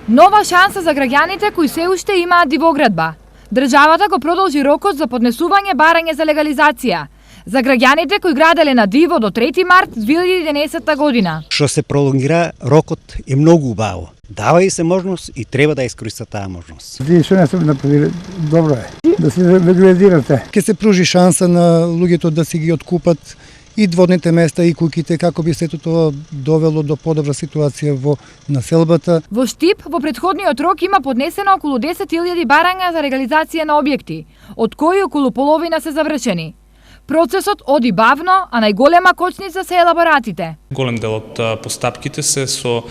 Нова шанса за граѓаните кои се уште имаат дивоградба. Државата го продолжи рокот за поднесување барање за легализација за граѓаните кои граделе на диво до 3 март 2011 година. Што се пролонгира рокот е многу убаво. Дава и се можност и треба да искористат таа можност. Вие што не се направиле, добро е да се легализирате. Ке се пружи шанса на луѓето да си ги откупат и дворните места и куќите, како би сето тоа довело до подобра ситуација во населбата. Во Штип, во претходниот рок има поднесено околу 10.000 барања за легализација на објекти, од кои околу половина се завршени. Процесот оди бавно, а најголема кочница се елаборатите. Голем дел од постапките се со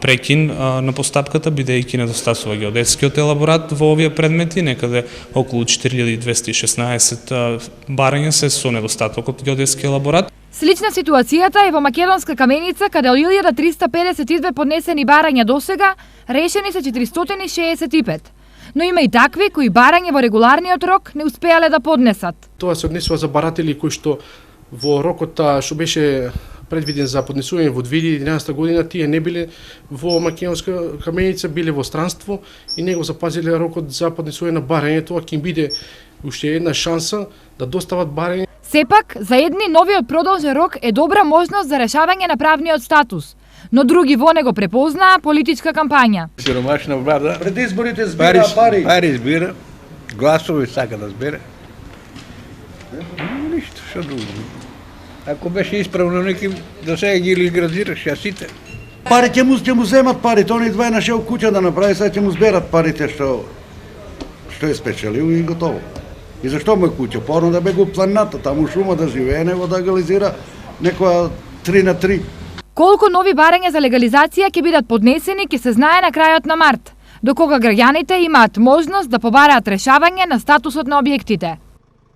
прекин на постапката, бидејќи недостасува геодетскиот елаборат во овие предмети, некаде околу 4216 барања се со недостаток од геодетски елаборат. Слична ситуацијата е во Македонска каменица, каде од 1352 поднесени барања досега, решени се 465. Но има и такви кои барање во регуларниот рок не успеале да поднесат. Тоа се однесува за баратели кои што во рокот што беше предвиден за поднесување во 2011 година, тие не биле во Македонска каменица, биле во странство и не го запазиле рокот за поднесување на барање. Тоа ќе им биде уште една шанса да достават барање. Сепак, за едни новиот продолжен рок е добра можност за решавање на правниот статус, но други во него препознаа политичка кампања. Сиромашна влада пред изборите збира пари. Пари збира, гласови сака да збира. Ништо, што друго. Ако беше исправно неки да се ги легализираш, ја сите. Пари ќе му земат парите, они два нашел куќа да направи, сега ќе му зберат парите што е спечелил и готово. И зашто му е куќа? Порно да бе го планината, таму шума да живее, него да легализира некоја 3/3. Колку нови барања за легализација ќе бидат поднесени ќе се знае на крајот на март, до кога граѓаните имаат можност да побараат решавање на статусот на објектите.